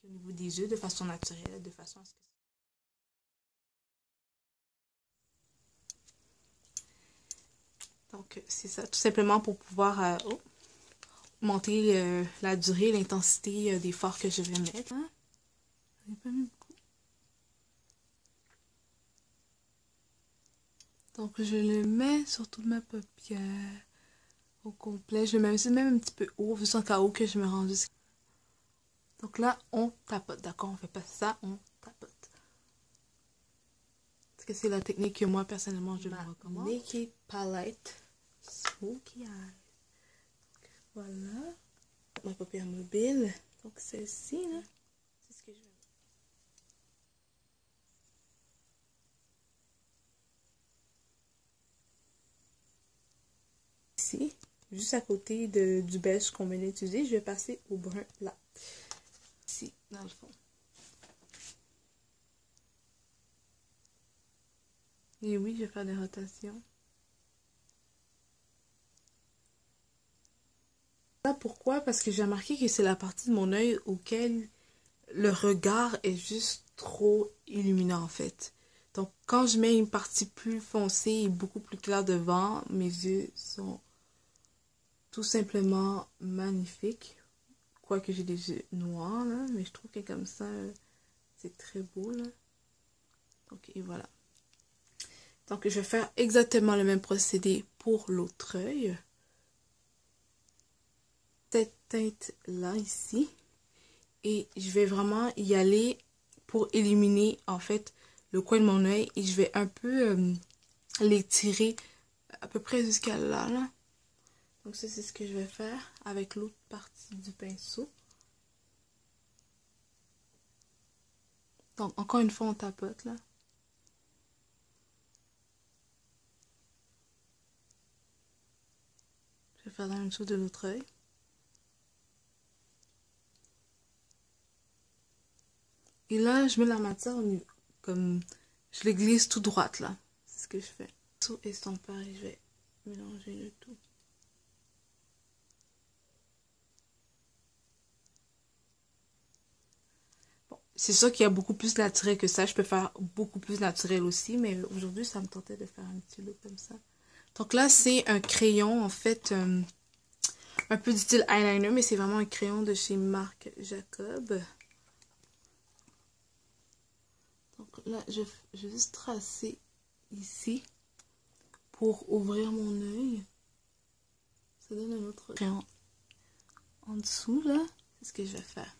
au niveau des yeux de façon naturelle, de façon à ce que... Donc, c'est ça, tout simplement pour pouvoir monter la durée, l'intensité des fards que je vais mettre. Hein? J'en ai pas mis beaucoup. Donc, je le mets sur toute ma paupière au complet. Je le mets aussi même un petit peu haut, vu son cas haut que je me rends jusqu'à... Donc là, on tapote, d'accord? On fait pas ça, on tapote. Parce que c'est la technique que moi, personnellement, je me recommande. Naked Palette Smoky Eye. Donc, voilà. Ma paupière mobile. Donc, celle-ci, là, c'est ce que je vais mettre. Ici, juste à côté du beige qu'on vient d'utiliser, je vais passer au brun là. Ici, dans le fond. Et oui, je vais faire des rotations. Pourquoi? Parce que j'ai remarqué que c'est la partie de mon œil auquel le regard est juste trop illuminant en fait. Donc quand je mets une partie plus foncée et beaucoup plus claire devant, mes yeux sont tout simplement magnifiques. Quoique j'ai des yeux noirs là, mais je trouve que comme ça, c'est très beau là. Donc et voilà. Donc je vais faire exactement le même procédé pour l'autre œil. Cette teinte là ici. Et je vais vraiment y aller pour éliminer en fait le coin de mon œil. Et je vais un peu l'étirer à peu près jusqu'à là, là. Donc ça c'est ce que je vais faire avec l'autre partie du pinceau. Donc encore une fois on tapote là. Je vais faire la même chose de l'autre œil. Et là je mets la matière comme je les glisse tout droite là. C'est ce que je fais. Tout estompeur et je vais mélanger le tout. C'est sûr qu'il y a beaucoup plus naturel que ça. Je peux faire beaucoup plus naturel aussi. Mais aujourd'hui, ça me tentait de faire un petit look comme ça. Donc là, c'est un crayon, en fait, un peu du style eyeliner. Mais c'est vraiment un crayon de chez Marc Jacob. Donc là, je vais juste tracer ici pour ouvrir mon œil. Ça donne un autre crayon en dessous, là. C'est ce que je vais faire.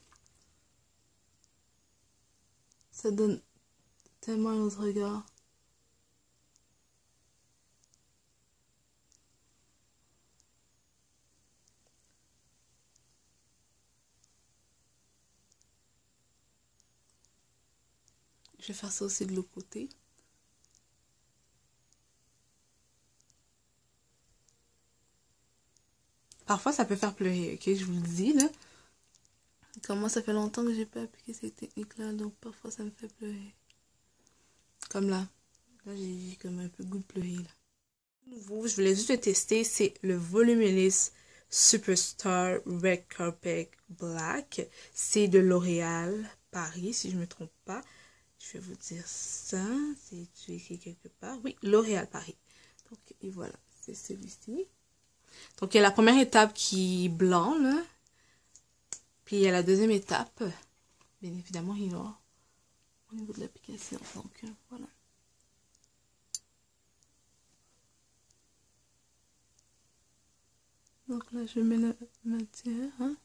Ça donne tellement un autre regard. Je vais faire ça aussi de l'autre côté. Parfois, ça peut faire pleurer, ok? Je vous le dis, là. Comme moi, ça fait longtemps que j'ai pas appliqué cette technique-là, donc parfois, ça me fait pleurer. Comme là. Là, j'ai comme un peu goût de pleurer, là. Nouveau, je voulais juste le tester, c'est le Voluminous Superstar Red Carpet Black. C'est de L'Oréal Paris, si je me trompe pas. Je vais vous dire ça. C'est écrit quelque part. Oui, L'Oréal Paris. Donc, et voilà, c'est celui-ci. Donc, il y a la première étape qui est blanc, là. Puis, il y a la deuxième étape. Bien évidemment, il est noir au niveau de l'application. Donc, voilà. Donc là, je mets la matière. Hein,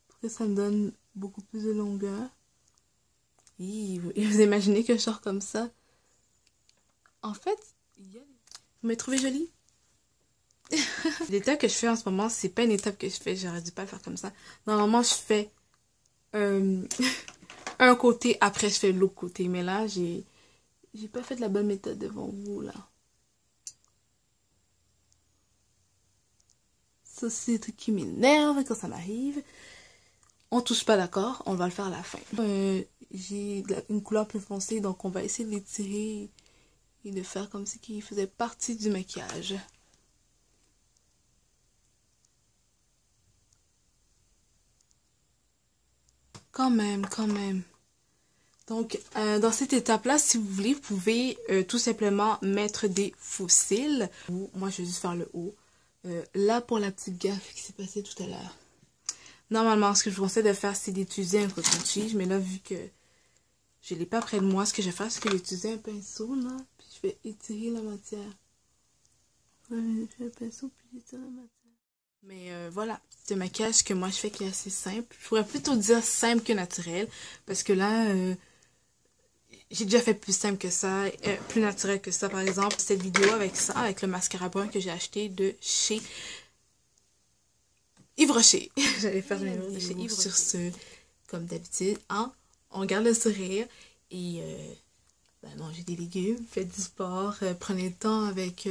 pour que ça me donne beaucoup plus de longueur. Et vous imaginez que je sors comme ça. En fait, vous me trouvez jolie? L'étape que je fais en ce moment, c'est pas une étape que je fais. J'aurais dû pas le faire comme ça. Normalement, je fais un côté, après je fais l'autre côté. Mais là, j'ai pas fait de la bonne méthode devant vous, là. Ça, c'est des trucs qui m'énervent quand ça m'arrive. On touche pas, d'accord? On va le faire à la fin. J'ai une couleur plus foncée, donc on va essayer de l'étirer et de faire comme si il faisait partie du maquillage. quand même, quand même. Donc, dans cette étape-là, si vous voulez, vous pouvez tout simplement mettre des faux cils. Moi, je vais juste faire le haut. Là, pour la petite gaffe qui s'est passée tout à l'heure. Normalement, ce que je vous conseille de faire, c'est d'utiliser un coton-tige. Mais là, vu que je ne l'ai pas près de moi, ce que je vais faire, c'est que je vais utiliser un pinceau, là. Puis je vais étirer la matière. Ouais, je fais un pinceau, puis j'étire la matière. Mais voilà, c'est un maquillage que moi, je fais qui est assez simple. Je pourrais plutôt dire simple que naturel. Parce que là, j'ai déjà fait plus simple que ça, plus naturel que ça. Par exemple, cette vidéo avec ça, avec le mascara brun que j'ai acheté de chez Yves Rocher. J'allais faire une vidéo de chez Yves Rocher. Sur ce, comme d'habitude, hein, on garde le sourire et mangez des légumes, faites du sport, prenez le temps avec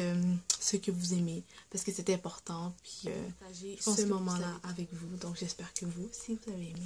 ceux que vous aimez parce que c'est important. Puis partagez ce moment-là avec vous. Donc j'espère que vous, si vous avez aimé,